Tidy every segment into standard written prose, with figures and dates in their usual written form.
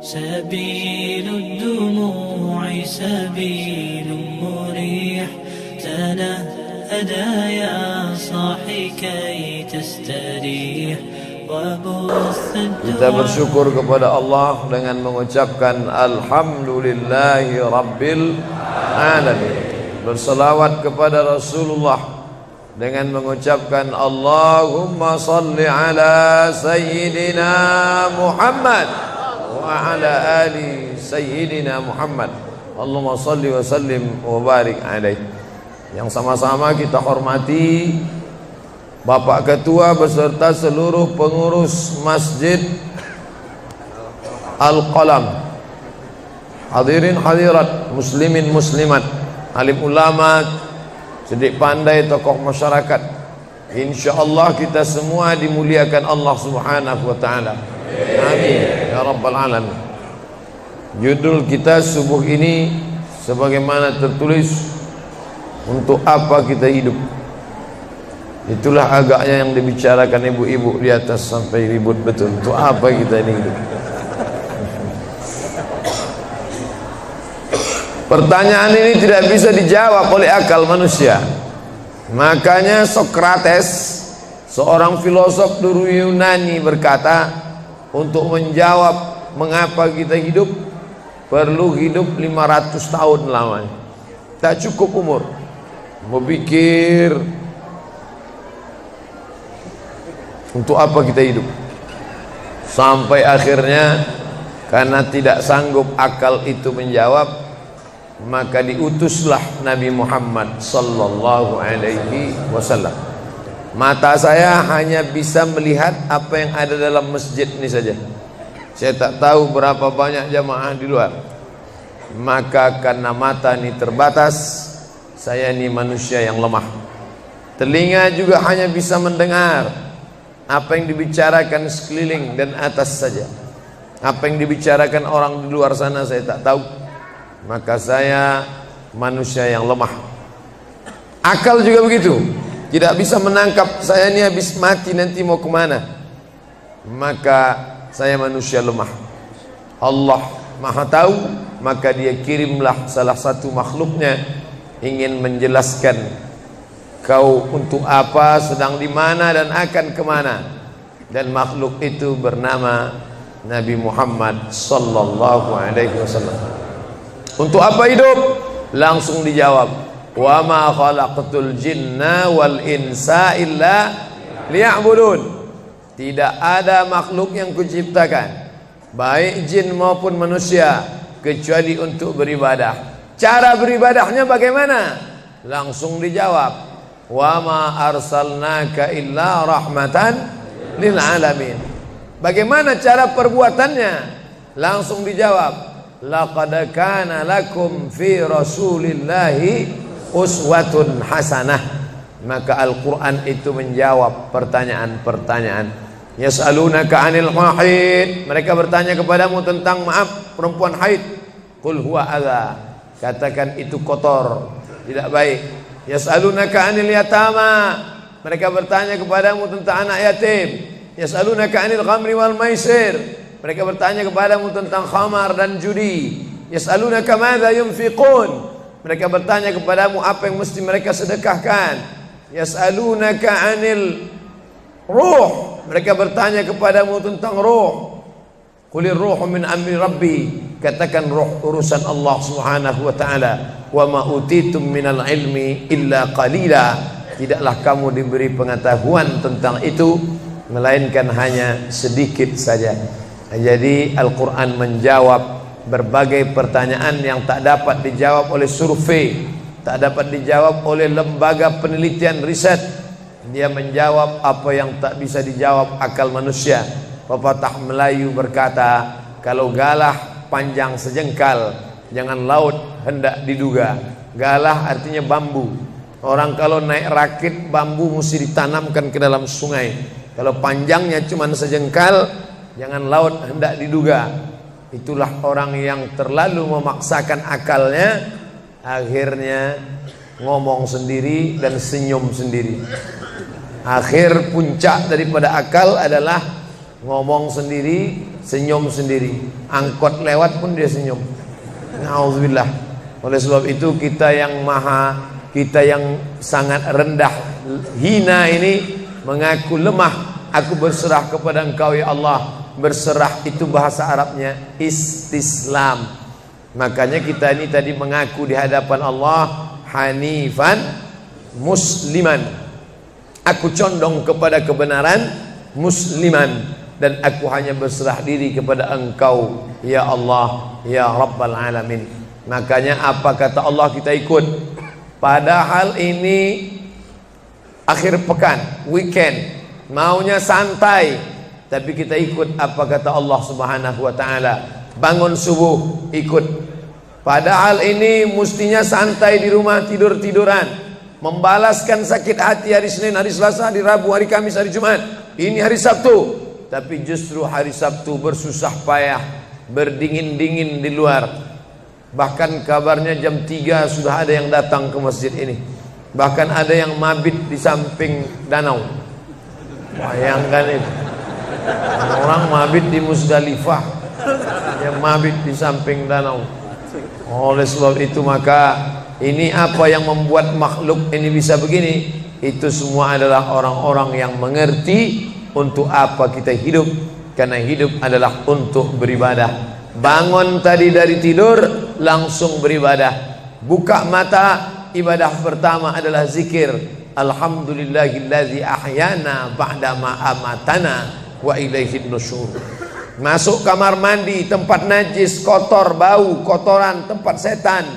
سبيل الدموع سبيل مريح تنهدى يا صاحي كي تستريح وبث Kita bersyukur kepada Allah dengan mengucapkan Alhamdulillahi Rabbil Alamin. Berselawat kepada Rasulullah dengan mengucapkan Allahumma salli ala Sayyidina Muhammad wa ala ali Sayyidina Muhammad. Allahumma salli wa sallim wa barik alaih. Yang sama-sama kita hormati Bapak Ketua beserta seluruh pengurus Masjid Al-Qalam, hadirin hadirat, muslimin muslimat, alim ulama, cerdik pandai, tokoh masyarakat. InsyaAllah kita semua dimuliakan Allah Subhanahu wa ta'ala. Amin ya rabbal alamin. Judul kita subuh ini sebagaimana tertulis, untuk apa kita hidup. Itulah agaknya yang dibicarakan ibu-ibu di atas sampai ribut betul. Untuk apa kita ini hidup? Pertanyaan ini tidak bisa dijawab oleh akal manusia. Makanya Sokrates, seorang filosof dulu Yunani, berkata, untuk menjawab mengapa kita hidup, perlu hidup 500 tahun lamanya. Tak cukup umur berpikir untuk apa kita hidup. Sampai akhirnya karena tidak sanggup akal itu menjawab, maka diutuslah Nabi Muhammad sallallahu alaihi wasallam. Mata saya hanya bisa melihat apa yang ada dalam masjid ini saja. Saya tak tahu berapa banyak jamaah di luar. Maka karena mata ini terbatas, saya ini manusia yang lemah. Telinga juga hanya bisa mendengar apa yang dibicarakan sekeliling dan atas saja. Apa yang dibicarakan orang di luar sana saya tak tahu. Maka saya manusia yang lemah. Akal juga begitu, tidak bisa menangkap saya ini habis mati nanti mau kemana. Maka saya manusia lemah. Allah Maha tahu, maka dia kirimlah salah satu makhluknya ingin menjelaskan kau untuk apa, sedang di mana dan akan kemana. Dan makhluk itu bernama Nabi Muhammad sallallahu alaihi wasallam. Untuk apa hidup? Langsung dijawab, wa ma khalaqtul jinna wal insa illa liya'budun. Tidak ada makhluk yang kuciptakan, baik jin maupun manusia, kecuali untuk beribadah. Cara beribadahnya bagaimana? Langsung dijawab, wa ma arsalnaka illa rahmatan lil alamin. Bagaimana cara perbuatannya? Langsung dijawab, laqad kana lakum fi rasulillahi uswatun hasanah. Maka Al-Quran itu menjawab pertanyaan-pertanyaan. Yas'alunaka 'anil mahid, mereka bertanya kepadamu tentang perempuan haid. Qul huwa adza, katakan itu kotor, tidak baik. Yas'alunaka 'anil yatama, mereka bertanya kepadamu tentang anak yatim. Yas'alunaka 'anil khamri wal maisir, mereka bertanya kepadamu tentang khamar dan judi. Yas'alunaka madza yunfiqun, mereka bertanya kepadamu apa yang mesti mereka sedekahkan. Yas'alunaka 'anil ruh, mereka bertanya kepadamu tentang ruh. Qulir ruhu min amri rabbi, katakan ruh urusan Allah Subhanahu wa ta'ala. Wa ma utitum minal ilmi illa qalila, tidaklah kamu diberi pengetahuan tentang itu melainkan hanya sedikit saja. Jadi Al-Quran menjawab berbagai pertanyaan yang tak dapat dijawab oleh survei, tak dapat dijawab oleh lembaga penelitian riset. Dia menjawab apa yang tak bisa dijawab akal manusia. Pepatah Melayu berkata, kalau galah panjang sejengkal, jangan laut hendak diduga. Galah artinya bambu. Orang kalau naik rakit bambu mesti ditanamkan ke dalam sungai. Kalau panjangnya cuma sejengkal, jangan laut hendak diduga. Itulah orang yang terlalu memaksakan akalnya, akhirnya ngomong sendiri dan senyum sendiri. Akhir puncak daripada akal adalah ngomong sendiri, senyum sendiri, angkot lewat pun dia senyum. Nauzubillah. Oleh sebab itu kita yang sangat rendah, hina ini mengaku lemah. Aku berserah kepada Engkau ya Allah. Berserah itu bahasa Arabnya istislam. Makanya kita ini tadi mengaku di hadapan Allah hanifan musliman. Aku condong kepada kebenaran, musliman, dan aku hanya berserah diri kepada Engkau ya Allah ya Rabbal Alamin. Makanya apa kata Allah kita ikut. Padahal ini akhir pekan, weekend, maunya santai, tapi kita ikut apa kata Allah Subhanahu wa taala. Bangun subuh ikut. Padahal ini mestinya santai di rumah, tidur-tiduran, membalaskan sakit hati hari Senin, hari Selasa, hari Rabu, hari Kamis, hari Jumat. Ini hari Sabtu, tapi justru hari Sabtu bersusah payah, berdingin-dingin di luar. Bahkan kabarnya jam 3 sudah ada yang datang ke masjid ini. Bahkan ada yang mabit di samping danau. Bayangkan itu. Orang mabit di Musdalifah, yang mabit di samping danau. Oleh sebab itu maka ini apa yang membuat makhluk ini bisa begini? Itu semua adalah orang-orang yang mengerti untuk apa kita hidup. Karena hidup adalah untuk beribadah. Bangun tadi dari tidur langsung beribadah. Buka mata, ibadah pertama adalah zikir. Alhamdulillahillazi ahyana ba'dama amatana wa ilaihin nusyur. Masuk kamar mandi, tempat najis, kotor, bau, kotoran, tempat setan,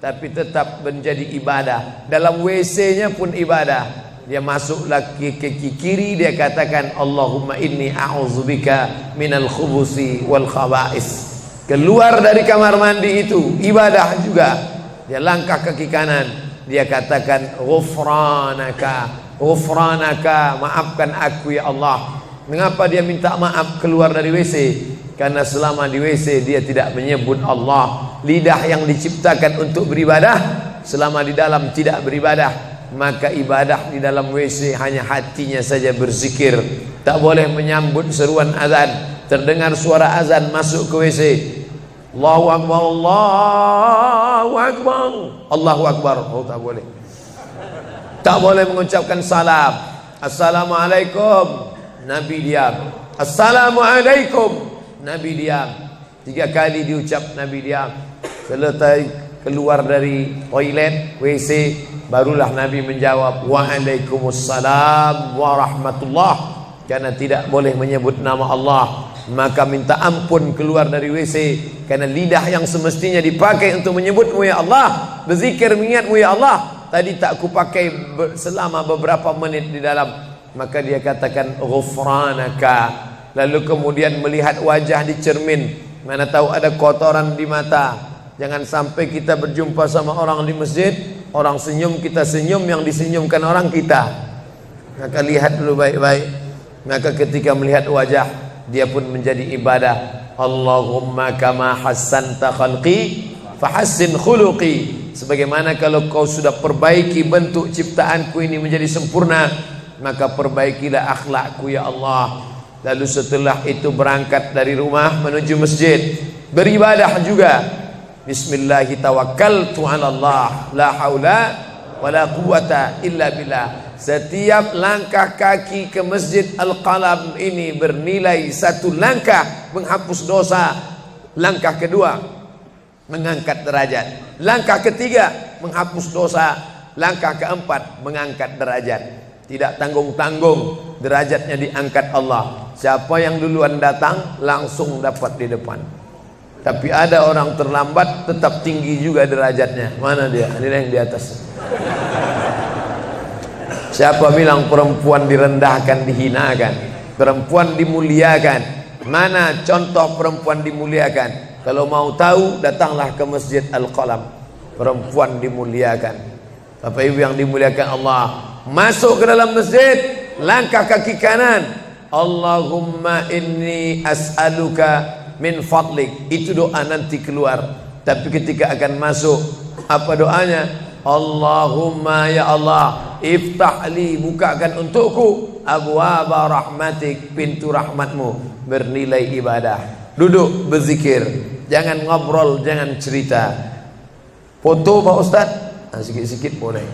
tapi tetap menjadi ibadah. Dalam WC-nya pun ibadah. Dia masuk lagi ke kiri, dia katakan Allahumma inni a'udzubika minal khubusi wal khaba'is. Keluar dari kamar mandi itu ibadah juga. Dia langkah kaki kanan, dia katakan ghufranaka, ghufranaka, maafkan aku ya Allah. Mengapa dia minta maaf keluar dari WC? Karena selama di WC dia tidak menyebut Allah. Lidah yang diciptakan untuk beribadah, selama di dalam tidak beribadah, maka ibadah di dalam WC hanya hatinya saja berzikir. Tak boleh menyambut seruan azan. Terdengar suara azan masuk ke WC, Allahu Akbar, Allahu Akbar, Allahu Akbar. Oh, tak boleh. Tak boleh mengucapkan salam. Assalamualaikum, Nabi diam. Assalamualaikum, Nabi diam. 3 kali diucap, Nabi diam. Selesai keluar dari toilet, WC, barulah Nabi menjawab Waalaikumsalam warahmatullah. Karena tidak boleh menyebut nama Allah, maka minta ampun keluar dari WC. Karena lidah yang semestinya dipakai untuk menyebutmu ya Allah, berzikir mengingatmu ya Allah, tadi tak kupakai selama beberapa menit di dalam. Maka dia katakan ghufranaka. Lalu kemudian melihat wajah di cermin, mana tahu ada kotoran di mata. Jangan sampai kita berjumpa sama orang di masjid, orang senyum, kita senyum, yang disenyumkan orang kita. Maka lihat dulu baik-baik. Maka ketika melihat wajah, dia pun menjadi ibadah. Allahumma kama hassanta khalqi fahassin khuluqi. Sebagaimana kalau kau sudah perbaiki bentuk ciptaanku ini menjadi sempurna, maka perbaikilah akhlakku ya Allah. Lalu setelah itu berangkat dari rumah menuju masjid, beribadah juga. Bismillahi tawakkaltu 'ala Allah, la haula wala quwata illa billah. Setiap langkah kaki ke Masjid Al-Qalam ini bernilai 1 langkah menghapus dosa. Langkah kedua mengangkat derajat. Langkah ketiga menghapus dosa. Langkah keempat mengangkat derajat. Tidak tanggung-tanggung, derajatnya diangkat Allah. Siapa yang duluan datang langsung dapat di depan. Tapi ada orang terlambat tetap tinggi juga derajatnya. Mana dia? Ini yang di atas. Siapa bilang perempuan direndahkan, dihinakan? Perempuan dimuliakan. Mana contoh perempuan dimuliakan? Kalau mau tahu, datanglah ke Masjid Al-Qalam. Perempuan dimuliakan. Bapak Ibu yang dimuliakan Allah, masuk ke dalam masjid, langkah kaki kanan, Allahumma inni as'aluka min fadlik. Itu doa nanti keluar. Tapi ketika akan masuk, apa doanya? Allahumma ya Allah, iftah li, bukakan untukku abwaaba rahmatik, pintu rahmatmu bernilai ibadah. Duduk berzikir, jangan ngobrol, jangan cerita. Foto Pak Ustaz, sikit-sikit boleh.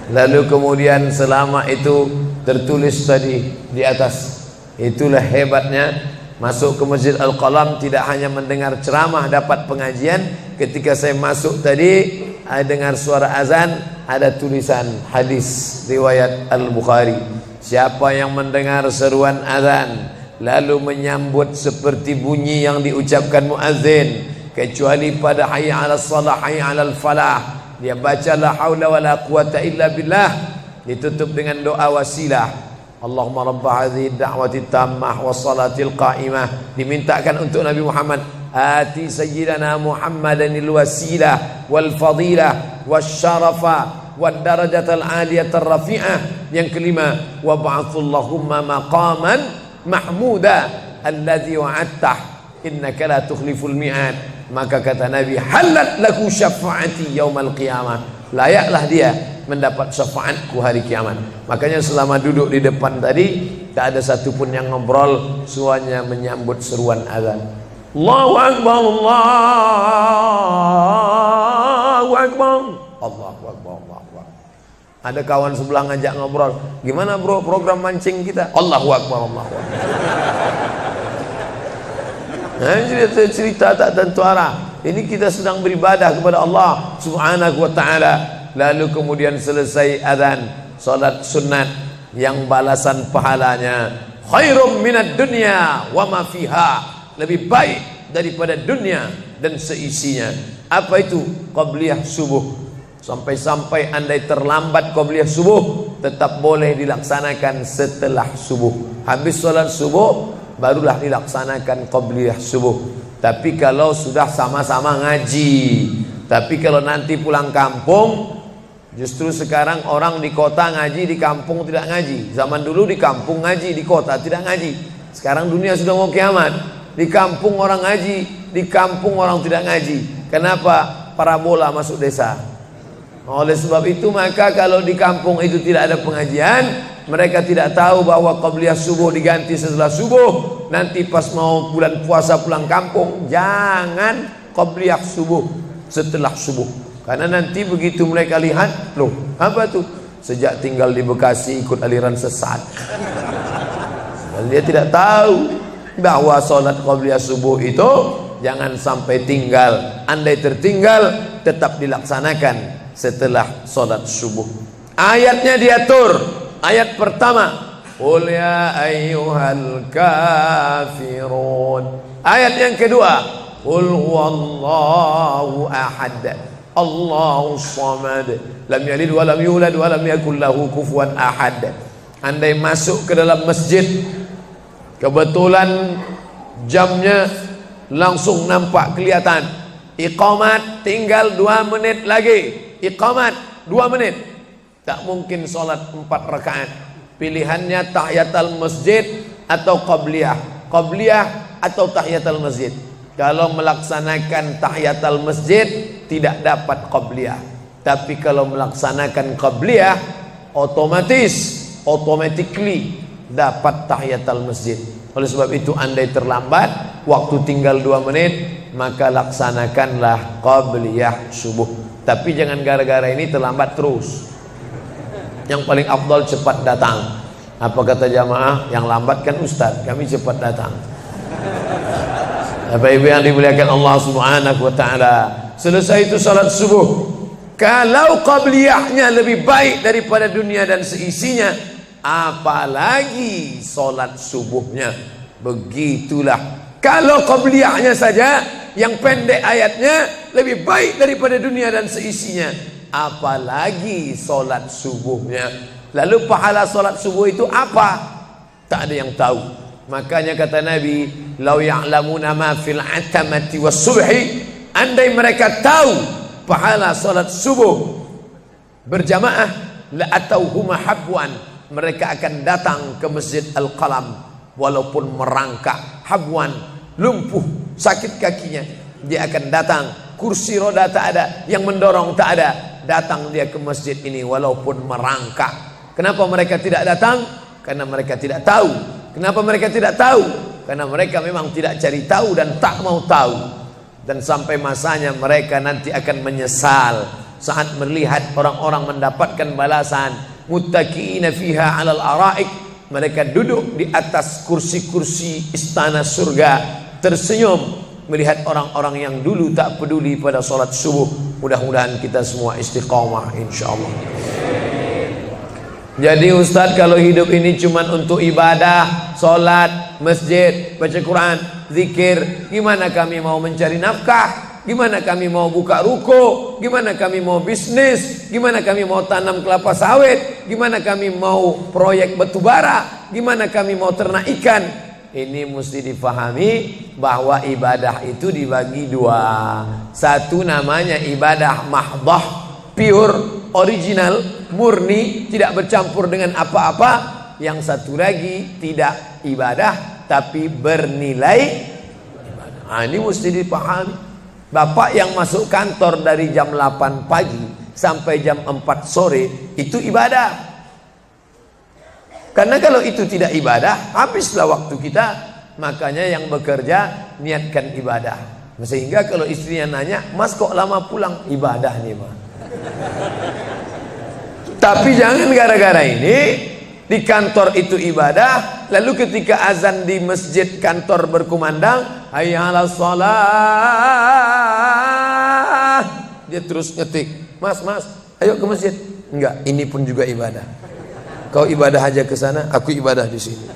Lalu kemudian selama itu tertulis tadi di atas. Itulah hebatnya masuk ke Masjid Al-Qalam, tidak hanya mendengar ceramah, dapat pengajian. Ketika saya masuk tadi, dengar suara azan, ada tulisan hadis riwayat Al-Bukhari. Siapa yang mendengar seruan azan lalu menyambut seperti bunyi yang diucapkan muazzin, kecuali pada hayya 'alas shalah, hayya 'alal falah, dia baca la haula wala quwata illa billah, ditutup dengan doa wasilah. Allahumma rabba hadhihi da'wati tammah wassalatil qa'imah, dimintakan untuk Nabi Muhammad, ati sayyidana Muhammadanil wasilah wal fadilah wasyarafa wad darajatal aliyatar rafi'ah. Yang kelima, wa ba'athullahumma maqaman mahmuda alladhi wa'adtah innaka la tukhliful mi'ad. Maka kata Nabi, halat laku syafa'ati yaumal qiyamah, layaklah dia mendapat syafaatku hari kiamat. Makanya selama duduk di depan tadi, tak ada satupun yang ngobrol, semuanya menyambut seruan azan. Allahu Akbar, Allahu Akbar, Allahu Akbar, Allahu Akbar. Ada kawan sebelah ngajak ngobrol, gimana bro program mancing kita? Allahu Akbar, Allahu Akbar. Nah, cerita tak tentu arah. Ini kita sedang beribadah kepada Allah Subhanahu wa ta'ala. Lalu kemudian selesai azan, salat sunat yang balasan pahalanya khairum minad dunya wa ma fiha, lebih baik daripada dunia dan seisinya. Apa itu? Qabliyah subuh. Sampai-sampai andai terlambat qabliyah subuh, tetap boleh dilaksanakan setelah subuh. Habis salat subuh barulah dilaksanakan qabliyah subuh. Tapi kalau sudah sama-sama ngaji, tapi kalau nanti pulang kampung, justru sekarang orang di kota ngaji, di kampung tidak ngaji. Zaman dulu di kampung ngaji, di kota tidak ngaji. Sekarang dunia sudah mau kiamat. Di kampung orang ngaji, di kampung orang tidak ngaji. Kenapa? Parabola masuk desa. Oleh sebab itu maka kalau di kampung itu tidak ada pengajian, mereka tidak tahu bahwa qabliyah subuh diganti setelah subuh. Nanti pas mau bulan puasa pulang kampung, jangan qabliyah subuh setelah subuh. Karena nanti begitu mereka lihat, loh apa tuh? Sejak tinggal di Bekasi ikut aliran sesat. Dan dia tidak tahu bahwa sholat qabliyah subuh itu jangan sampai tinggal. Andai tertinggal, tetap dilaksanakan setelah sholat subuh. Ayatnya diatur. Ayat pertama, qul ya ayyuhal kafirun. Ayat yang kedua, qul huwallahu ahad, Allahu samad, lam yalid wa lam yulad wa lam yakul lahu kufuwan ahad. Andai masuk ke dalam masjid, kebetulan jamnya langsung nampak kelihatan, iqamat tinggal 2 menit lagi, iqamat 2 menit, tak mungkin sholat 4 rakaat. Pilihannya tahiyatul masjid atau qabliyah, qabliyah atau tahiyatul masjid. Kalau melaksanakan tahiyatul masjid tidak dapat qabliyah. Tapi kalau melaksanakan qabliyah, automatically dapat tahiyatul masjid. Oleh sebab itu andai terlambat, waktu tinggal 2 menit, maka laksanakanlah qabliyah subuh. Tapi jangan gara-gara ini terlambat terus. Yang paling afdal cepat datang. Apa kata jamaah? Yang lambat kan ustaz, kami cepat datang. Bapak Ibu yang dimuliakan Allah Subhanahu wa ta'ala, selesai itu salat subuh. Kalau qabliyahnya lebih baik daripada dunia dan seisinya, apalagi salat subuhnya. Begitulah. Kalau qabliyahnya saja yang pendek ayatnya lebih baik daripada dunia dan seisinya, apalagi salat subuhnya. Lalu pahala salat subuh itu apa? Tak ada yang tahu. Makanya kata Nabi, lau ya'lamuna ma fil atamati was subhi, andai mereka tahu pahala salat subuh berjamaah, la atauhuma habwan, mereka akan datang ke Masjid Al-Qalam walaupun merangkak, habwan, lumpuh, sakit kakinya, dia akan datang, kursi roda tak ada, yang mendorong tak ada, datang dia ke masjid ini walaupun merangkak. Kenapa mereka tidak datang? Karena mereka tidak tahu. Kenapa mereka tidak tahu? Karena mereka memang tidak cari tahu dan tak mau tahu. Dan sampai masanya mereka nanti akan menyesal saat melihat orang-orang mendapatkan balasan. Muttaqiina fiha 'alal araik. Mereka duduk di atas kursi-kursi istana surga, tersenyum melihat orang-orang yang dulu tak peduli pada salat subuh. Mudah-mudahan kita semua istiqamah insyaallah. Jadi Ustadz, kalau hidup ini cuma untuk ibadah, sholat, masjid, baca Quran, zikir, gimana kami mau mencari nafkah? Gimana kami mau buka ruko? Gimana kami mau bisnis? Gimana kami mau tanam kelapa sawit? Gimana kami mau proyek batu bara? Gimana kami mau ternak ikan? Ini mesti difahami bahwa ibadah itu dibagi dua. Satu namanya ibadah mahdhah, pure, original, murni, tidak bercampur dengan apa-apa. Yang satu lagi tidak ibadah tapi bernilai ibadah. Nah, ini mesti dipahami. Bapak yang masuk kantor dari jam 8 pagi sampai jam 4 sore itu ibadah. Karena kalau itu tidak ibadah, habislah waktu kita. Makanya yang bekerja niatkan ibadah. Sehingga kalau istrinya nanya, "Mas kok lama pulang?" Ibadah nih, Mas. Tapi jangan gara-gara ini di kantor itu ibadah, lalu ketika azan di masjid kantor berkumandang, hayya 'alas shalah, dia terus ngetik, "Mas, ayo ke masjid." Enggak, ini pun juga ibadah. Kau ibadah aja ke sana, aku ibadah di sini.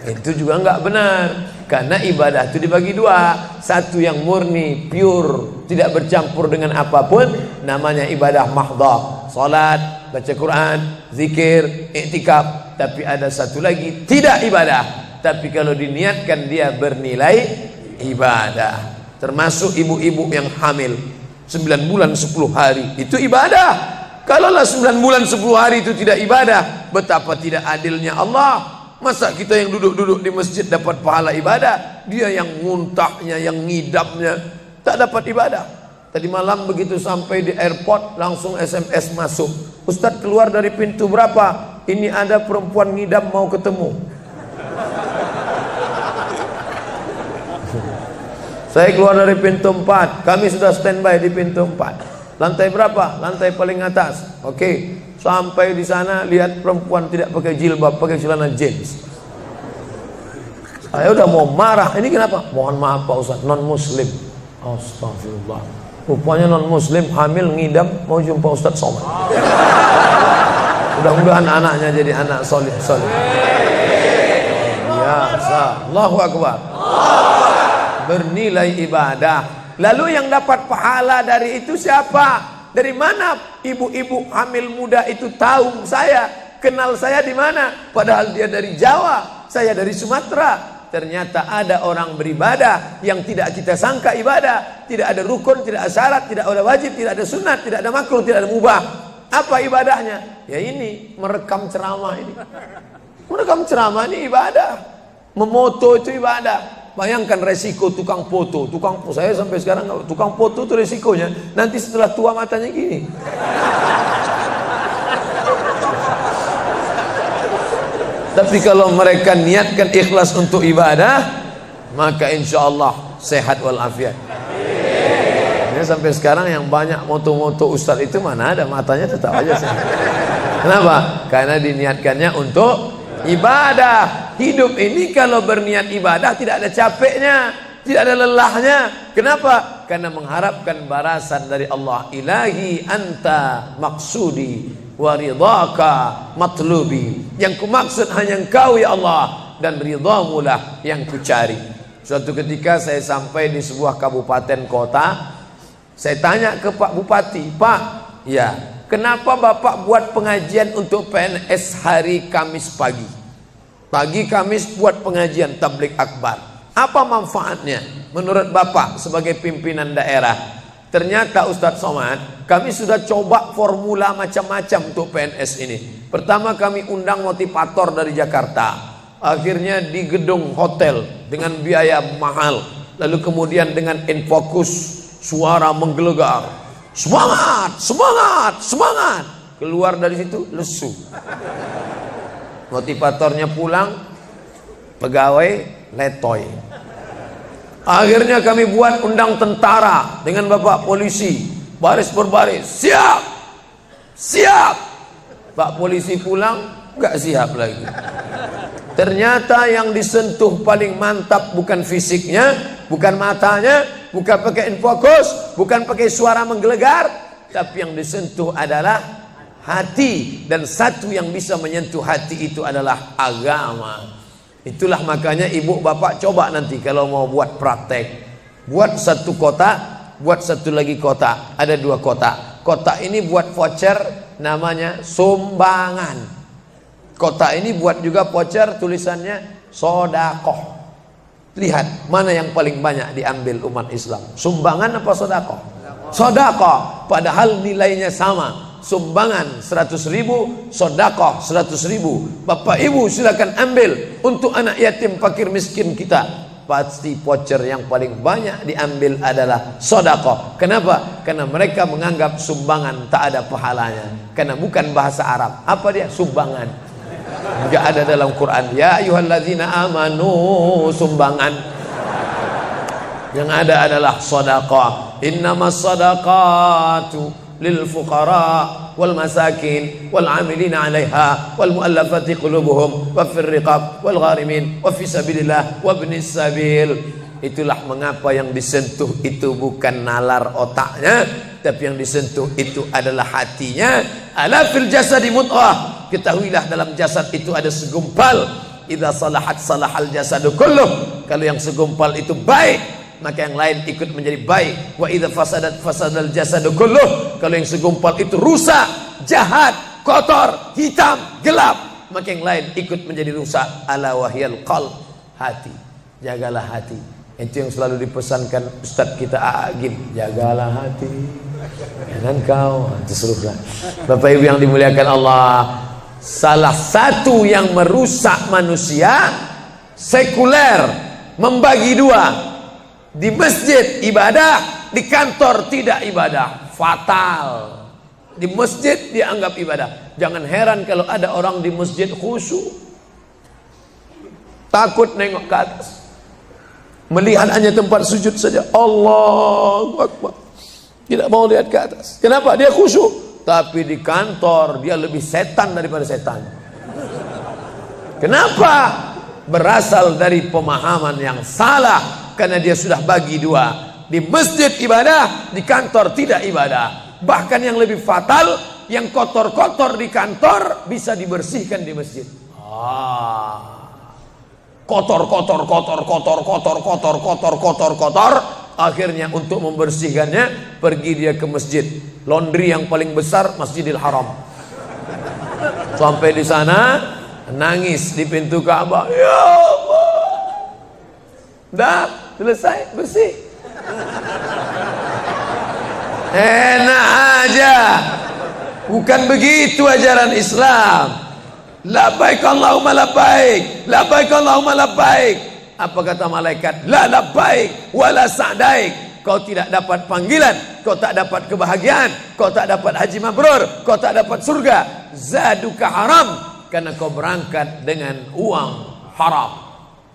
Itu juga enggak benar. Karena ibadah itu dibagi dua. Satu yang murni, pure, tidak bercampur dengan apapun, namanya ibadah mahdhah. Salat, baca Quran, zikir, iktikaf. Tapi ada satu lagi tidak ibadah, tapi kalau diniatkan dia bernilai ibadah. Termasuk ibu-ibu yang hamil 9 bulan 10 hari itu ibadah. Kalaulah 9 bulan 10 hari itu tidak ibadah, betapa tidak adilnya Allah. Masa kita yang duduk-duduk di masjid dapat pahala ibadah, dia yang muntahnya, yang ngidamnya tak dapat ibadah. Tadi malam begitu sampai di airport langsung SMS masuk, "Ustadz keluar dari pintu berapa? Ini ada perempuan ngidam mau ketemu." Saya keluar dari pintu 4, kami sudah standby di pintu 4. Lantai berapa? Lantai paling atas. Oke. Sampai di sana lihat perempuan tidak pakai jilbab, pakai celana jeans. Saya udah mau marah. Ini kenapa? "Mohon maaf Pak Ustadz, non muslim." Astagfirullah. Rupanya non muslim hamil ngidam mau jumpa Ustadz Somad. Mudah-mudahan anaknya jadi anak soleh. Biasa. Allahu Akbar. Bernilai ibadah. Lalu yang dapat pahala dari itu siapa? Dari mana ibu-ibu hamil muda itu tahu saya? Kenal saya di mana? Padahal dia dari Jawa, saya dari Sumatera. Ternyata ada orang beribadah yang tidak kita sangka ibadah. Tidak ada rukun, tidak ada syarat, tidak ada wajib, tidak ada sunat, tidak ada makruh, tidak ada mubah. Apa ibadahnya? Ya ini, merekam ceramah ini. Merekam ceramah ini ibadah. Memoto itu ibadah. Bayangkan resiko tukang foto. Saya sampai sekarang tukang foto itu resikonya nanti setelah tua matanya gini. Tapi kalau mereka niatkan ikhlas untuk ibadah, maka insya Allah sehat walafiat. Ini sampai sekarang yang banyak moto-moto ustadz itu mana ada matanya tetap aja sehat. Kenapa? Karena diniatkannya untuk ibadah. Hidup ini kalau berniat ibadah tidak ada capeknya, tidak ada lelahnya. Kenapa? Karena mengharapkan balasan dari Allah. Ilahi anta maksudi wa ridhaka matlubi. Yang kumaksud hanya Engkau ya Allah, dan ridhamu lah yang kucari. Suatu ketika saya sampai di sebuah kabupaten kota, saya tanya ke Pak Bupati, "Pak, ya, kenapa Bapak buat pengajian untuk PNS hari Kamis pagi? Pagi Kamis buat pengajian tabligh akbar. Apa manfaatnya menurut Bapak sebagai pimpinan daerah?" Ternyata Ustadz Somad, kami sudah coba formula macam-macam untuk PNS ini. Pertama kami undang motivator dari Jakarta. Akhirnya di gedung hotel dengan biaya mahal. Lalu kemudian dengan infokus, suara menggelegar. Semangat, semangat, semangat. keluar dari situ lesu. Motivatornya pulang, pegawai letoy. Akhirnya kami buat undang tentara dengan bapak polisi, baris berbaris, siap, siap. Pak polisi pulang, nggak siap lagi. Ternyata yang disentuh paling mantap bukan fisiknya, bukan matanya, bukan pakai infokus, bukan pakai suara menggelegar, tapi yang disentuh adalah hati. Dan satu yang bisa menyentuh hati itu adalah agama. Itulah makanya ibu bapak coba nanti kalau mau buat praktek, buat satu kotak, buat satu lagi kotak, ada 2 kotak. Kotak ini buat voucher namanya sumbangan. Kotak ini buat juga voucher tulisannya sodakoh. Lihat mana yang paling banyak diambil umat Islam, sumbangan apa sodakoh? Sodakoh, padahal nilainya sama. Sumbangan 100.000, sodakoh 100.000. Bapak ibu silakan ambil untuk anak yatim fakir miskin kita. Pasti voucher yang paling banyak diambil adalah sodakoh. Kenapa? Karena mereka menganggap sumbangan tak ada pahalanya, karena bukan bahasa Arab. Apa dia? Sumbangan. Enggak ada dalam Quran. Ya ayyuhalladzina amanu, sumbangan. Yang ada adalah sodakoh. Innamas sadaqatu lil fuqara wal masakin wal amilina 'alaiha wal muallafati qulubuhum wa fir riqab wal gharimin wa fi sabilillah wa ibnis sabil. Itulah mengapa yang disentuh itu bukan nalar otaknya, tapi yang disentuh itu adalah hatinya. Ala fil jasadi mudghah, ketahuilah dalam jasad itu ada segumpal. Idza salahat salahal jasadu kulluh, kalau yang segumpal itu baik, maka yang lain ikut menjadi baik. Wa idza fasadat fasadal jasadu kulluh, kalau yang segumpal itu rusak, jahat, kotor, hitam, gelap, maka yang lain ikut menjadi rusak. Ala wahyal qalb, hati. Jagalah hati. Itu yang selalu dipesankan Ustadz kita Agim, jagalah hati. Jangan kau terserah. Bapak Ibu yang dimuliakan Allah, salah satu yang merusak manusia sekuler, membagi 2. Di masjid ibadah, di kantor tidak ibadah, fatal. Di masjid dianggap ibadah. Jangan heran kalau ada orang di masjid khusyuk, takut nengok ke atas, melihat hanya tempat sujud saja. Allahu Akbar, tidak mau lihat ke atas. Kenapa? Dia khusyuk. Tapi di kantor dia lebih setan daripada setan. Kenapa? Berasal dari pemahaman yang salah, karena dia sudah bagi 2. Di masjid ibadah, di kantor tidak ibadah. Bahkan yang lebih fatal, yang kotor-kotor di kantor bisa dibersihkan di masjid. Kotor. Akhirnya untuk membersihkannya pergi dia ke masjid. Laundry yang paling besar Masjidil Haram. Sampai di sana nangis di pintu Ka'bah. Ya Allah, dah selesai bersih. Enak aja. Bukan begitu ajaran Islam. Labbaik Allahumma labbaik, labbaik Allahumma labbaik. Apa kata malaikat? La labbaik wala sa'daik. Kau tidak dapat panggilan, kau tak dapat kebahagiaan, kau tak dapat haji mabrur, kau tak dapat surga. Zaduka haram, karena kau berangkat dengan uang haram.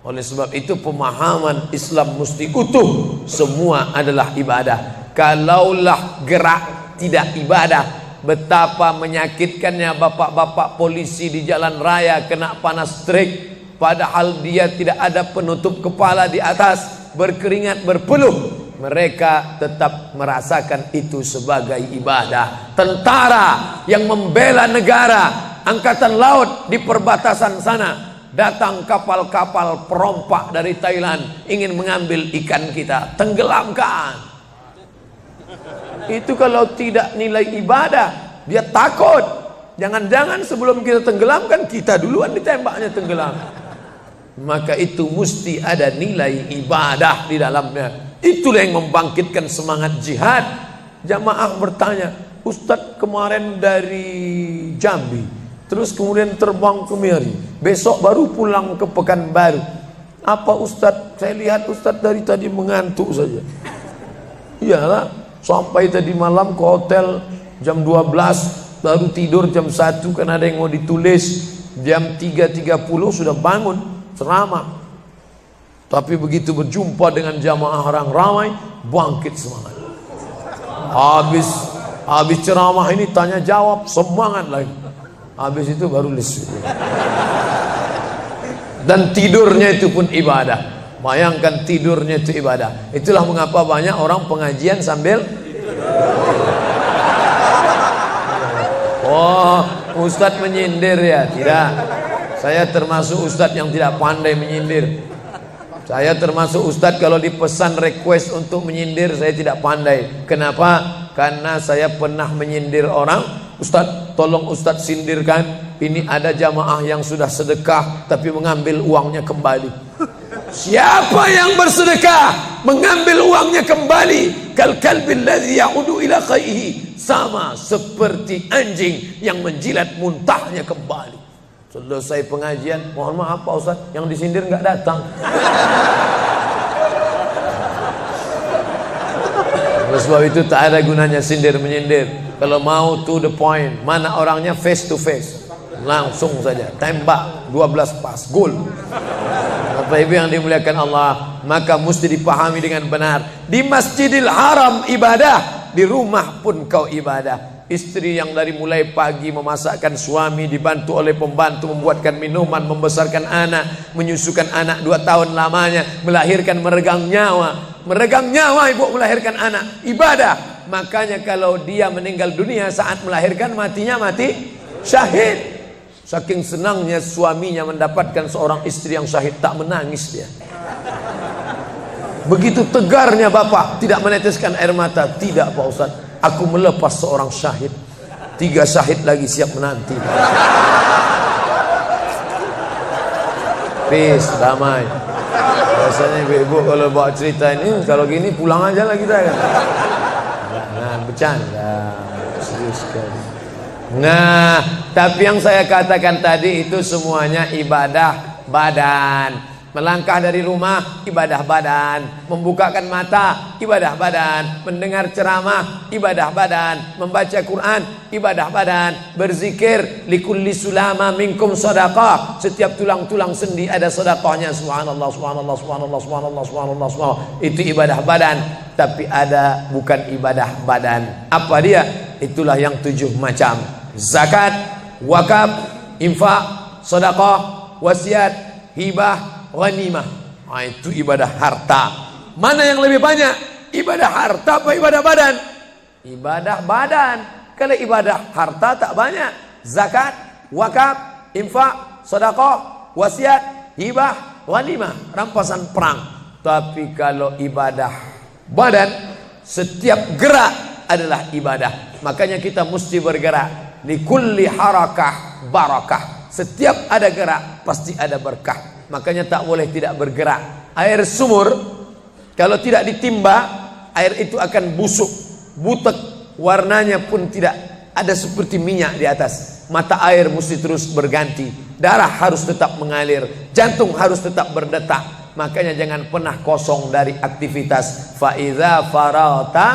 Oleh sebab itu pemahaman Islam mesti utuh. Semua adalah ibadah. Kalaulah gerak tidak ibadah, betapa menyakitkannya bapak-bapak polisi di jalan raya kena panas terik, padahal dia tidak ada penutup kepala di atas, berkeringat berpeluh. Mereka tetap merasakan itu sebagai ibadah. Tentara yang membela negara, angkatan laut di perbatasan sana, datang kapal-kapal perompak dari Thailand ingin mengambil ikan kita, tenggelamkan. Itu kalau tidak nilai ibadah, dia takut. Jangan-jangan sebelum kita tenggelamkan, kita duluan ditembaknya tenggelam. Maka itu mesti ada nilai ibadah di dalamnya. Itulah yang membangkitkan semangat jihad. Jamaah bertanya, Ustadz kemarin dari Jambi, terus kemudian terbang ke Miri, besok baru pulang ke Pekanbaru. Apa Ustadz? Saya lihat Ustadz dari tadi mengantuk saja. Iyalah, sampai tadi malam ke hotel jam 12, baru tidur jam 1 karena ada yang mau ditulis, jam 3.30 sudah bangun ceramah. Tapi begitu berjumpa dengan jamaah orang ramai, bangkit semangat. Habis ceramah ini tanya jawab, semangat lagi. Habis itu baru lesu. Dan tidurnya itu pun ibadah. Bayangkan tidurnya itu ibadah. Itulah mengapa banyak orang pengajian sambil oh, ustadz menyindir ya? Tidak. Saya termasuk ustadz yang tidak pandai menyindir. Saya termasuk ustadz kalau dipesan request untuk menyindir, saya tidak pandai. Kenapa? Karena saya pernah menyindir orang. Ustadz, tolong ustadz sindirkan. Ini ada jamaah yang sudah sedekah tapi mengambil uangnya kembali. Siapa yang bersedekah mengambil uangnya kembali, kal kalbil ladzi ya'udu ila qaihi, sama seperti anjing yang menjilat muntahnya kembali. Selesai pengajian, mohon maaf Pak Ustaz, yang disindir nggak datang. Oleh sebab itu tak ada gunanya sindir menyindir. Kalau mau to the point, mana orangnya face to face, langsung saja tembak 12 pas gol. Bapak Ibu yang dimuliakan Allah, maka mesti dipahami dengan benar. Di Masjidil Haram ibadah, di rumah pun kau ibadah. Istri yang dari mulai pagi memasakkan suami, dibantu oleh pembantu membuatkan minuman, membesarkan anak, menyusukan anak 2 tahun lamanya, melahirkan, meregang nyawa ibu melahirkan anak, ibadah. Makanya kalau dia meninggal dunia saat melahirkan, matinya mati syahid. Saking senangnya suaminya mendapatkan seorang istri yang syahid, tak menangis dia. Begitu tegarnya bapak, tidak meneteskan air mata. Tidak Pak Ustaz, aku melepas seorang syahid, 3 syahid lagi siap menanti. Peace, damai. Biasanya ibu-ibu kalau bawa cerita ini, kalau gini pulang aja lah kita kan. Nah, bercanda, serius sekali. Nah, tapi yang saya katakan tadi itu semuanya ibadah badan. Melangkah dari rumah, ibadah badan. Membukakan mata, ibadah badan. Mendengar ceramah, ibadah badan. Membaca Quran, ibadah badan. Berzikir, likulli sulama minkum sadaqah. Setiap tulang-tulang sendi ada sedekahnya. Subhanallah, subhanallah, subhanallah, subhanallah, subhanallah, subhanallah. Itu ibadah badan. Tapi ada bukan ibadah badan. Apa dia? Itulah yang 7 macam. Zakat, wakaf, infak, sedekah, wasiat, hibah, ghanimah. Nah, itu ibadah harta. Mana yang lebih banyak? Ibadah harta apa ibadah badan? Ibadah badan. Kalau ibadah harta tak banyak. Zakat, wakaf, infak, sedekah, wasiat, hibah, ghanimah, rampasan perang. Tapi kalau ibadah badan, setiap gerak adalah ibadah. Makanya kita mesti bergerak. Likulli harakah barakah. Setiap ada gerak pasti ada berkah. Makanya tak boleh tidak bergerak. Air sumur kalau tidak ditimba, air itu akan busuk, butek, warnanya pun tidak ada seperti minyak di atas. Mata air mesti terus berganti. Darah harus tetap mengalir, jantung harus tetap berdetak. Makanya jangan pernah kosong dari aktivitas. Fa iza farata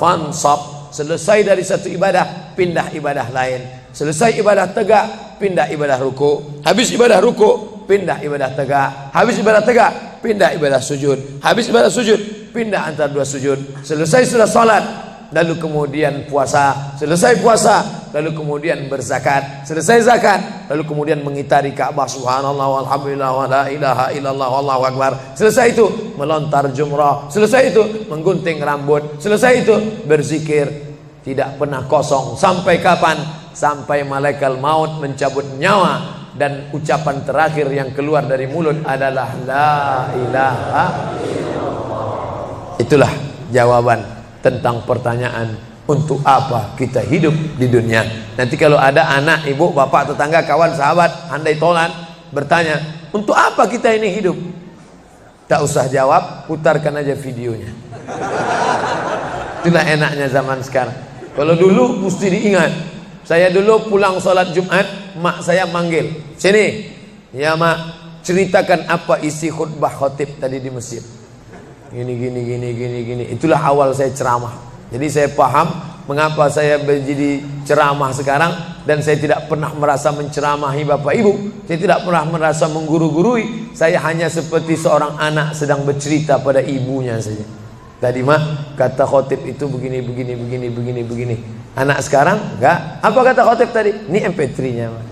fansab. Selesai dari satu ibadah, pindah ibadah lain. Selesai ibadah tegak, pindah ibadah ruku. Habis ibadah ruku, pindah ibadah tegak. Habis ibadah tegak, pindah ibadah sujud. Habis ibadah sujud, pindah antara 2 sujud. Selesai sudah salat, lalu kemudian puasa. Selesai puasa, lalu kemudian berzakat. Selesai zakat, lalu kemudian mengitari Ka'bah. Subhanallah walhamdulillah wa la ilaha illallah wallahu akbar. Selesai itu melontar jumrah. Selesai itu menggunting rambut. Selesai itu berzikir. Tidak pernah kosong. Sampai kapan? Sampai malaikat maut mencabut nyawa dan ucapan terakhir yang keluar dari mulut adalah la ilaha illallah. Itulah jawaban tentang pertanyaan untuk apa kita hidup di dunia. Nanti kalau ada anak, ibu, bapak, tetangga, kawan, sahabat, andai tolan bertanya, untuk apa kita ini hidup? Tak usah jawab, putarkan aja videonya. Itulah enaknya zaman sekarang. Kalau dulu mesti diingat. Saya dulu pulang sholat Jumat, mak saya manggil, sini, ya mak, ceritakan apa isi khutbah khotib tadi di masjid. Gini. Itulah awal saya ceramah. Jadi saya paham mengapa saya menjadi ceramah sekarang dan saya tidak pernah merasa menceramahi Bapak Ibu, saya tidak pernah merasa mengguru-gurui, saya hanya seperti seorang anak sedang bercerita pada ibunya saja. Tadi mak kata khotib itu begini. Anak sekarang enggak. Apa kata khotib tadi? Ini MP3-nya mak.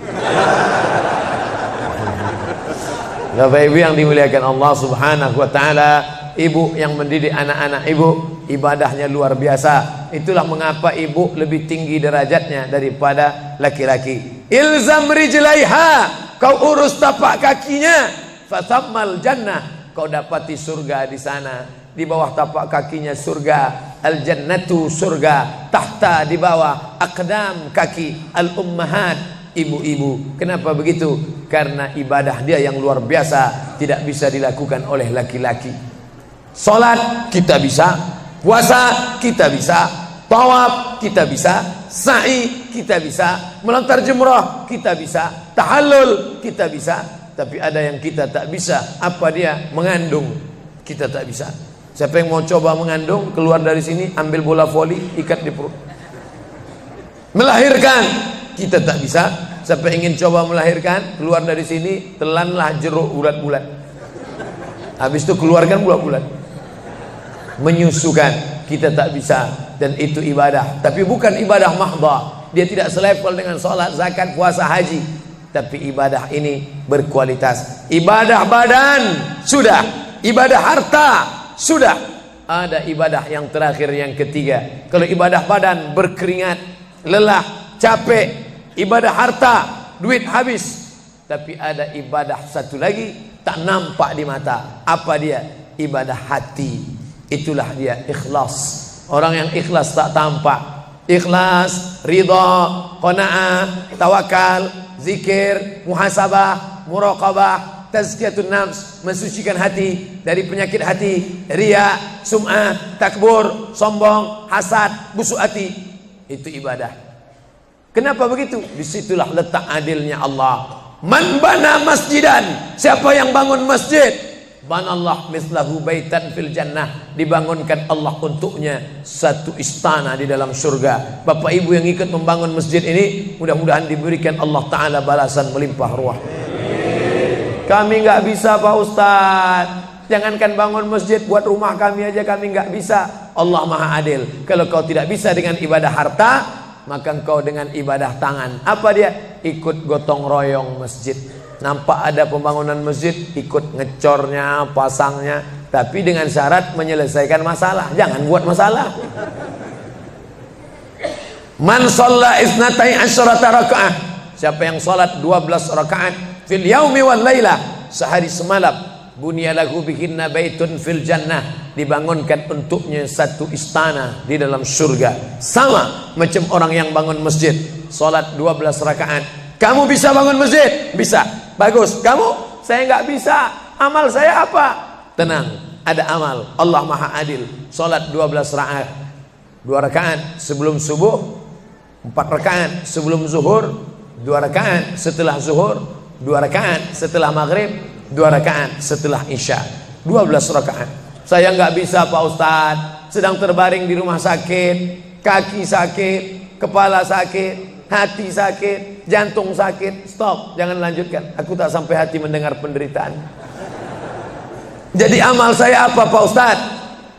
Bapak Ibu yang dimuliakan Allah Subhanahu wa taala, ibu yang mendidik anak-anak ibu ibadahnya luar biasa. Itulah mengapa ibu lebih tinggi derajatnya daripada laki-laki. Ilzam rijlaiha, kau urus tapak kakinya, fatammal jannah, kau dapati surga di sana. Di bawah tapak kakinya surga, al jannatu surga, tahta di bawah aqdam kaki al ummahat, ibu-ibu. Kenapa begitu? Karena ibadah dia yang luar biasa, tidak bisa dilakukan oleh laki-laki. Salat kita bisa, puasa kita bisa, tawaf kita bisa, sa'i kita bisa, melontar jumrah kita bisa, tahallul kita bisa. Tapi ada yang kita tak bisa. Apa dia? Mengandung kita tak bisa. Siapa yang mau coba mengandung, keluar dari sini, ambil bola voli, ikat di perut. Melahirkan kita tak bisa. Siapa yang ingin coba melahirkan, keluar dari sini, telanlah jeruk bulat-bulat. Habis itu keluarkan bulat-bulat. Menyusukan kita tak bisa, dan itu ibadah. Tapi bukan ibadah mahdhah. Dia tidak selevel dengan sholat, zakat, puasa, haji. Tapi ibadah ini berkualitas. Ibadah badan sudah, ibadah harta sudah. Ada ibadah yang terakhir, yang ketiga. Kalau ibadah badan berkeringat, lelah, capek, ibadah harta, duit habis. Tapi ada ibadah satu lagi, tak nampak di mata. Apa dia? Ibadah hati. Itulah dia ikhlas. Orang yang ikhlas tak tampak. Ikhlas, ridha, qanaah, tawakal, zikir, muhasabah, muraqabah, tazkiyatun nafs, mensucikan hati dari penyakit hati, riya, sum'ah, takbur, sombong, hasad, busuk hati. Itu ibadah. Kenapa begitu? Disitulah letak adilnya Allah. Man bana masjidan, siapa yang bangun masjid, banallah mislahu baitan fil jannah, dibangunkan Allah untuknya satu istana di dalam surga. Bapak Ibu yang ikut membangun masjid ini, mudah-mudahan diberikan Allah Ta'ala balasan melimpah ruah. Kami nggak bisa Pak Ustadz, jangankan bangun masjid, buat rumah kami aja kami nggak bisa. Allah Maha Adil. Kalau kau tidak bisa dengan ibadah harta, maka engkau dengan ibadah tangan. Apa dia? Ikut gotong royong masjid. Nampak ada pembangunan masjid, ikut ngecornya, pasangnya, tapi dengan syarat menyelesaikan masalah. Jangan buat masalah. Man shalla isnatai asyarata rakaah, siapa yang salat 12 rakaat fil yaumi wal lailah, sehari semalam, bunyalahu bihinna baitun fil jannah, dibangunkan untuknya satu istana di dalam surga. Sama macam orang yang bangun masjid, salat 12 rakaat. Kamu bisa bangun masjid? Bisa. Bagus. Kamu? Saya nggak bisa. Amal saya apa? Tenang, ada amal. Allah Maha Adil. Salat 12 rakaat. 2 rakaat sebelum subuh, 4 rakaat sebelum zuhur, 2 rakaat setelah zuhur, 2 rakaat setelah maghrib, 2 rakaat setelah isya. 12 rakaat. Saya nggak bisa Pak Ustadz, sedang terbaring di rumah sakit, kaki sakit, kepala sakit, hati sakit, jantung sakit. Stop, jangan lanjutkan. Aku tak sampai hati mendengar penderitaan. Jadi amal saya apa Pak Ustadz?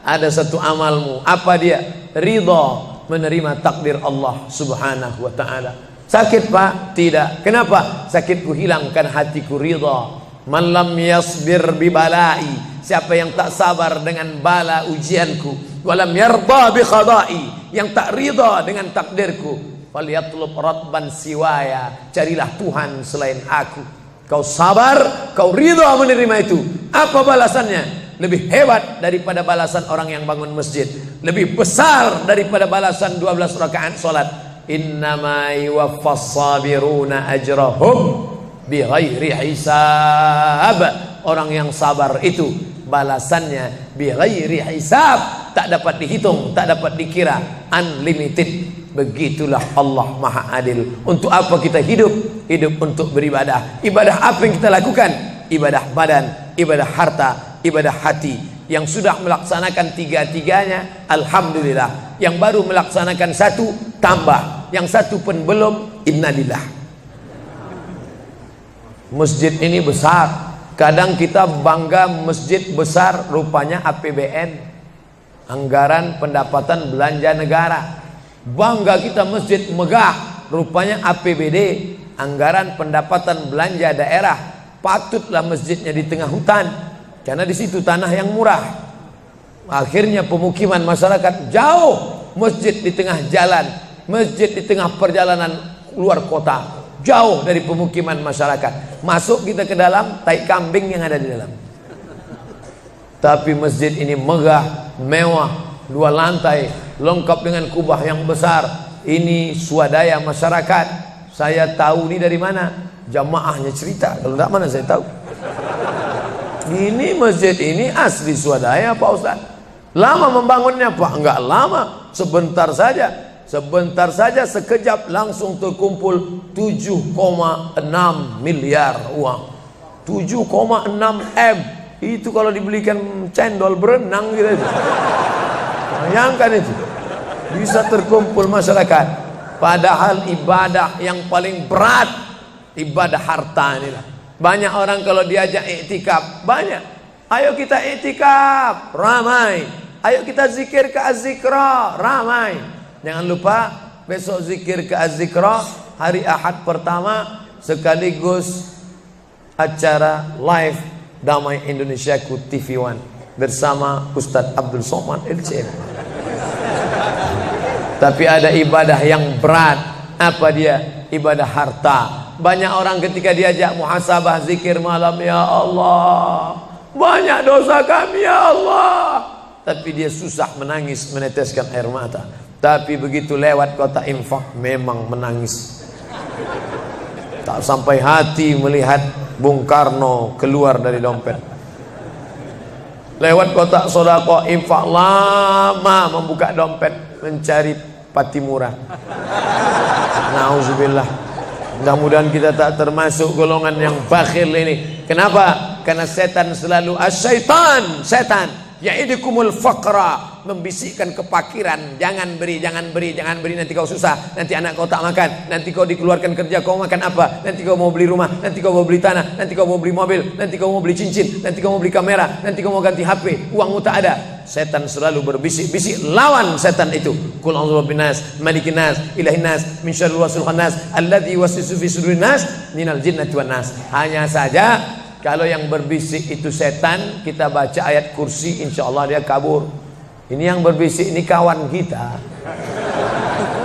Ada satu amalmu. Apa dia? Ridha, menerima takdir Allah Subhanahu wa ta'ala. Sakit Pak? Tidak. Kenapa? Sakitku hilangkan hatiku ridha. Man lam yasbir bi balai, siapa yang tak sabar dengan bala ujianku, walam yarda bi qada'i, yang tak ridha dengan takdirku, falyatlub radban siwaya, carilah Tuhan selain aku. Kau sabar, kau ridha menerima itu. Apa balasannya? Lebih hebat daripada balasan orang yang bangun masjid, lebih besar daripada balasan 12 rakaat salat. Innama yuwaffas sabiruna ajrahum bighairi hisab. Orang yang sabar itu balasannya bighairi hisab, tak dapat dihitung, tak dapat dikira, unlimited. Begitulah Allah Maha Adil. Untuk apa kita hidup? Hidup untuk beribadah. Ibadah apa yang kita lakukan? Ibadah badan, ibadah harta, ibadah hati. Yang sudah melaksanakan tiga-tiganya, alhamdulillah. Yang baru melaksanakan satu, tambah. Yang satu pun belum, innalillah. Masjid ini besar. Kadang kita bangga masjid besar, rupanya APBN, anggaran pendapatan belanja negara. Bangga kita masjid megah, rupanya APBD, anggaran pendapatan belanja daerah. Patutlah masjidnya di tengah hutan, karena di situ tanah yang murah. Akhirnya pemukiman masyarakat jauh, masjid di tengah jalan, masjid di tengah perjalanan luar kota, jauh dari pemukiman masyarakat. Masuk kita ke dalam, tai kambing yang ada di dalam. Tapi masjid ini megah, mewah, 2 lantai, lengkap dengan kubah yang besar. Ini swadaya masyarakat. Saya tahu ini dari mana? Jamaahnya cerita. Kalau tidak, mana saya tahu. Ini masjid ini asli swadaya Pak Ustaz. Lama membangunnya Pak? Enggak lama, sebentar saja. Sebentar saja, sekejap langsung terkumpul 7,6 miliar uang. 7,6 M. Itu kalau dibelikan cendol berenang gitu. Bayangkan itu. Bisa terkumpul masyarakat. Padahal ibadah yang paling berat, ibadah harta inilah. Banyak orang kalau diajak iktikaf, banyak. Ayo kita iktikaf, ramai. Ayo kita zikir ke Az-Zikra, ramai. Jangan lupa besok zikir ke Az-Zikra, hari Ahad pertama, sekaligus acara live Damai Indonesiaku TV One bersama Ustadz Abdul Somad LCM. Tapi ada ibadah yang berat. Apa dia? Ibadah harta. Banyak orang ketika diajak muhasabah zikir malam, ya Allah, banyak dosa kami ya Allah, tapi dia susah menangis, meneteskan air mata. Tapi begitu lewat kota infak, memang menangis. Tak sampai hati melihat Bung Karno keluar dari dompet. Lewat kotak sodako infak, lama membuka dompet mencari Patimura. Nauzubillah. Mudah-mudahan kita tak termasuk golongan yang bakhil ini. Kenapa? Karena setan selalu asyaitan, setan ya'idukumul faqra, membisikkan kepakiran. Jangan beri, jangan beri, jangan beri, nanti kau susah, nanti anak kau tak makan, nanti kau dikeluarkan kerja, kau makan apa, nanti kau mau beli rumah, nanti kau mau beli tanah, nanti kau mau beli mobil, nanti kau mau beli cincin, nanti kau mau beli kamera, nanti kau mau ganti HP, uangmu tak ada. Setan selalu berbisik-bisik. Lawan setan itu. Qul a'udzu birabbin nas, malikin nas, ilahin nas, min syarril waswasil khannas, alladzi yuwaswisu fi sudurin nas, minal jinnati wan nas. Hanya saja kalau yang berbisik itu setan, kita baca ayat kursi, insya Allah dia kabur. Ini yang berbisik ini kawan kita.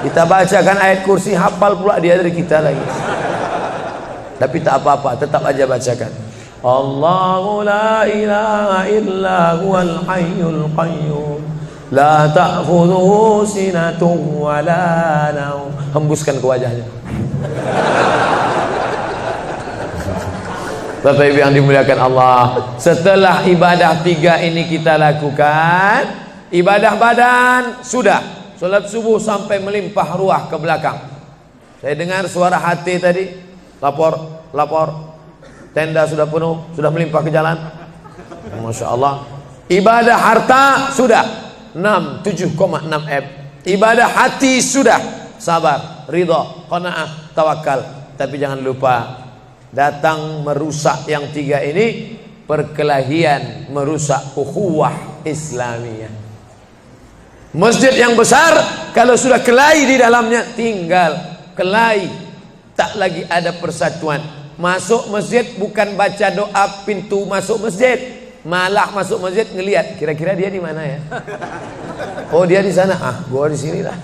Kita bacakan ayat kursi, hafal pula dia dari kita lagi. Tapi tak apa-apa, tetap aja bacakan. Allahu la ilaha illa huwal hayyul qayyum, la ta'khudhuhu sinatun wa la naum. Hembuskan ke wajahnya. Bapak Ibu yang dimuliakan Allah, setelah ibadah 3 ini kita lakukan, ibadah badan sudah, sholat subuh sampai melimpah ruah ke belakang. Saya dengar suara hati tadi, lapor, tenda sudah penuh, sudah melimpah ke jalan. Masya Allah. Ibadah harta sudah 7,6 M. Ibadah hati sudah, sabar, ridha, qanaah, tawakal. Tapi jangan lupa, datang merusak yang 3 ini, perkelahian, merusak ukhuwah Islamiyah. Masjid yang besar, kalau sudah kelahi di dalamnya, tinggal kelahi, tak lagi ada persatuan. Masuk masjid bukan baca doa pintu masuk masjid, malah masuk masjid ngelihat kira-kira dia di mana ya. Oh dia di sana, gua di sini lah.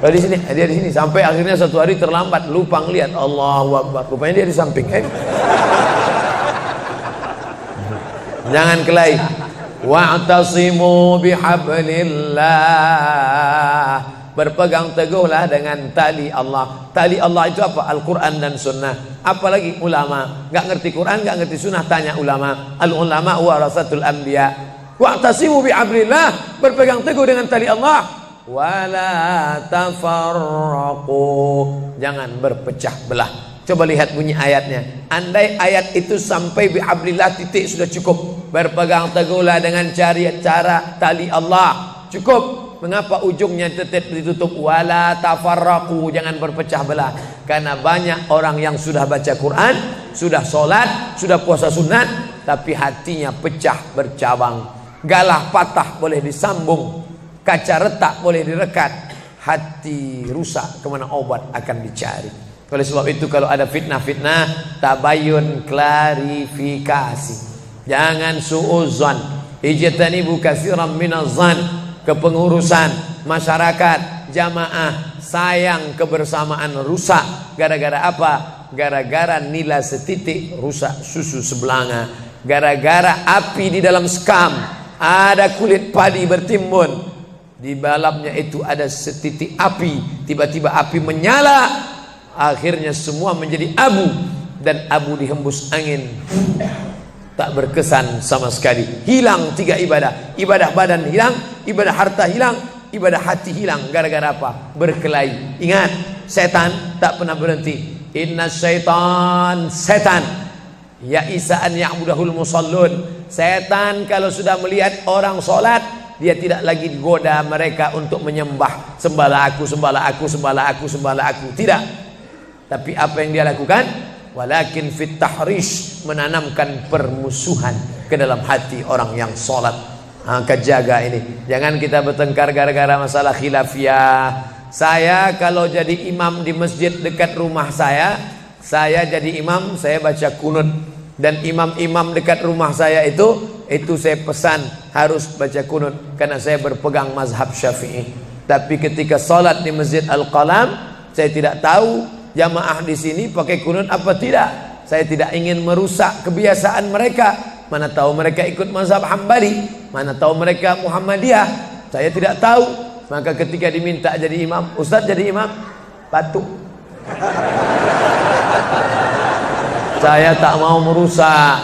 Oh di sini, dia di sini. Sampai akhirnya suatu hari terlambat, lupa ngelihat. Allahu Akbar, rupanya dia di samping. Jangan kelahi. Wa'tasimu bihablillah, berpegang teguhlah dengan tali Allah. Tali Allah itu apa? Al-Quran dan Sunnah. Apalagi ulama, nggak ngerti Quran, nggak ngerti Sunnah, tanya ulama. Al-ulama warasatul anbiya. Wa'tasimu bihablillah, berpegang teguh dengan tali Allah. Wala tafarraqu, jangan berpecah belah. Coba lihat bunyi ayatnya. Andai ayat itu sampai bihablillah titik sudah cukup. Berpegang teguhlah dengan cara tali Allah. Cukup. Mengapa ujungnya tetap ditutup? Wala tafarraqu, jangan berpecah belah. Karena banyak orang yang sudah baca Quran, sudah sholat, sudah puasa sunat, tapi hatinya pecah bercabang. Galah patah boleh disambung, kaca retak boleh direkat, hati rusak kemana obat akan dicari. Oleh sebab itu kalau ada fitnah-fitnah, tabayun, klarifikasi. Jangan suuzan. Ijtanibu katsiran minaz-zan. Kepengurusan masyarakat, jamaah, sayang kebersamaan rusak. Gara-gara apa? Gara-gara nila setitik rusak susu sebelanga. Gara-gara api di dalam sekam, ada kulit padi bertimbun, di dalamnya itu ada setitik api, tiba-tiba api menyala, akhirnya semua menjadi abu, dan abu dihembus angin, tak berkesan sama sekali. Hilang 3 ibadah. Ibadah badan hilang, ibadah harta hilang, ibadah hati hilang. Gara-gara apa? Berkelahi. Ingat, setan tak pernah berhenti. Inna syaitan, setan ya isa'an ya'budahul musallun. Setan kalau sudah melihat orang sholat, dia tidak lagi digoda mereka untuk menyembah, sembahlah aku, sembahlah aku, sembahlah aku, sembahlah aku. Tidak. Tapi apa yang dia lakukan? Walakin fit tahrish, menanamkan permusuhan ke dalam hati orang yang sholat. Maka jaga ini, jangan kita bertengkar gara-gara masalah khilafiyah. Saya kalau jadi imam di masjid dekat rumah saya jadi imam, saya baca kunut. Dan imam-imam dekat rumah saya itu saya pesan harus baca kunut, karena saya berpegang mazhab Syafi'i. Tapi ketika sholat di Masjid Al-Qalam, saya tidak tahu jamaah di sini pakai kunut apa tidak. Saya tidak ingin merusak kebiasaan mereka. Mana tahu mereka ikut mazhab Hambali, mana tahu mereka Muhammadiyah, saya tidak tahu. Maka ketika diminta jadi imam, Ustaz jadi imam, batuk. Saya tak mau merusak,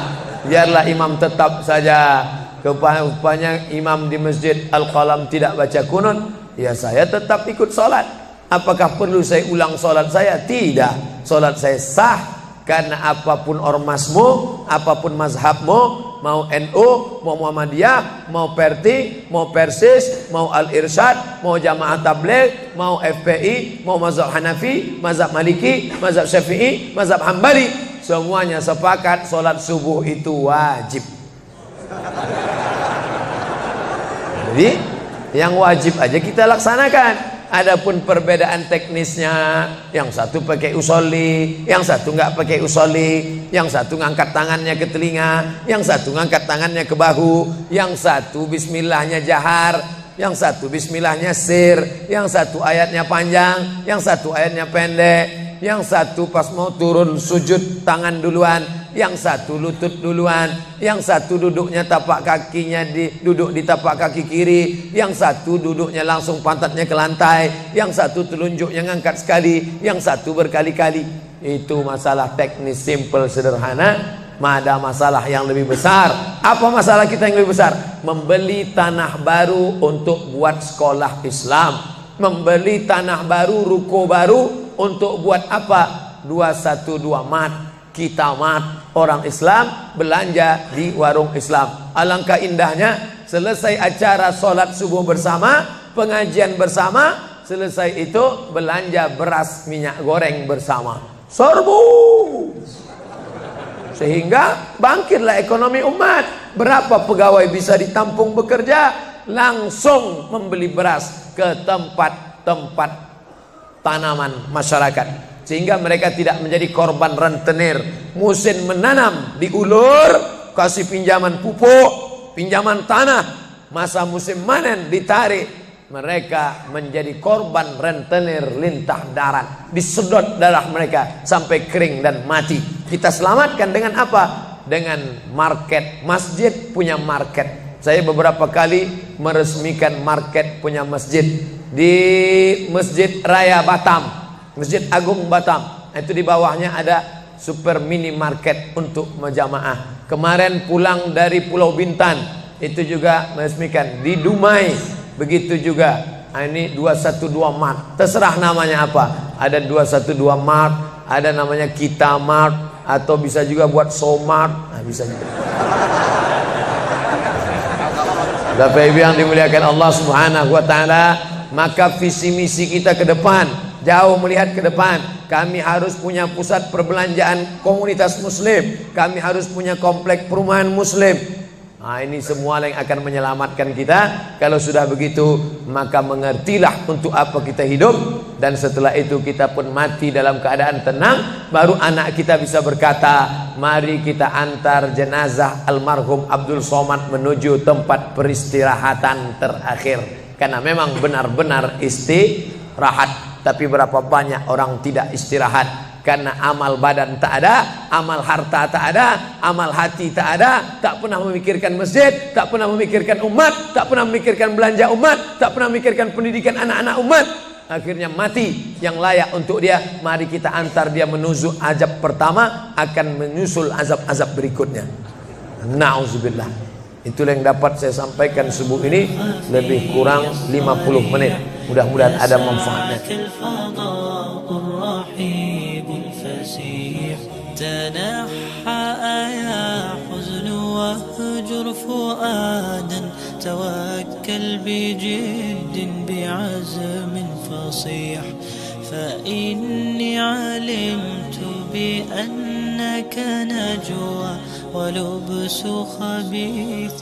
biarlah imam tetap saja. Rupanya imam di Masjid Al-Qalam tidak baca kunut, ya saya tetap ikut sholat. Apakah perlu saya ulang sholat saya? Tidak. Sholat saya sah, karena apapun ormasmu, apapun mazhabmu, mau NU, mau Muhammadiyah, mau Perti, mau Persis, mau Al-Irsyad, mau Jamaah Tabligh, mau FPI, mau mazhab Hanafi, mazhab Maliki, mazhab Syafi'i, mazhab Hambali, semuanya sepakat sholat subuh itu wajib. Jadi yang wajib aja kita laksanakan. Adapun perbedaan teknisnya, yang satu pakai usolli, yang satu nggak pakai usolli, yang satu ngangkat tangannya ke telinga, yang satu ngangkat tangannya ke bahu, yang satu bismillahnya jahar, yang satu bismillahnya sir, yang satu ayatnya panjang, yang satu ayatnya pendek, yang satu pas mau turun sujud tangan duluan, yang satu lutut duluan, yang satu duduknya tapak kakinya duduk di tapak kaki kiri, yang satu duduknya langsung pantatnya ke lantai, yang satu telunjuknya ngangkat sekali, yang satu berkali-kali. Itu masalah teknis simple sederhana. Ada masalah yang lebih besar. Apa masalah kita yang lebih besar? Membeli tanah baru untuk buat sekolah Islam, membeli tanah baru, ruko baru untuk buat apa? 212 mat, kita mat, orang Islam belanja di warung Islam. Alangkah indahnya, selesai acara sholat subuh bersama, pengajian bersama, selesai itu belanja beras minyak goreng bersama, serbu, sehingga bangkitlah ekonomi umat. Berapa pegawai bisa ditampung bekerja, langsung membeli beras ke tempat-tempat tanaman masyarakat, sehingga mereka tidak menjadi korban rentenir. Musim menanam diulur, kasih pinjaman pupuk, pinjaman tanah, masa musim panen ditarik, mereka menjadi korban rentenir lintah darat, disedot darah mereka sampai kering dan mati. Kita selamatkan dengan apa? Dengan market. Masjid punya market. Saya beberapa kali meresmikan market punya masjid di Masjid Raya Batam, Masjid Agung Batam. Itu di bawahnya ada super mini market untuk menjamaah. Kemarin pulang dari Pulau Bintan, itu juga meresmikan. Di Dumai begitu juga. Ini 212 Mart, terserah namanya apa. Ada 212 Mart, ada namanya Kitamart, atau bisa juga buat Somart. Nah, bisa juga. Bapak Ibu yang dimuliakan Allah Subhanahu wa taala, maka visi misi kita ke depan, jauh melihat ke depan. Kami harus punya pusat perbelanjaan komunitas muslim, kami harus punya komplek perumahan muslim. Nah, ini semua yang akan menyelamatkan kita. Kalau sudah begitu, maka mengertilah untuk apa kita hidup, dan setelah itu kita pun mati dalam keadaan tenang. Baru anak kita bisa berkata, mari kita antar jenazah almarhum Abdul Somad menuju tempat peristirahatan terakhir. Karena memang benar-benar istirahat. Tapi berapa banyak orang tidak istirahat? Karena amal badan tak ada, amal harta tak ada, amal hati tak ada, tak pernah memikirkan masjid, tak pernah memikirkan umat, tak pernah memikirkan belanja umat, tak pernah memikirkan pendidikan anak-anak umat. Akhirnya mati yang layak untuk dia. Mari kita antar dia menuju azab pertama, akan menyusul azab-azab berikutnya. Nauzubillah. Itulah yang dapat saya sampaikan subuh ini, lebih kurang 50 menit. Mudah-mudahan ada manfaatnya. تنحى يا حزن واهجر فؤادا توكل بجد بعزم فصيح فإني علمت بأنك نجوى ولبس خبيث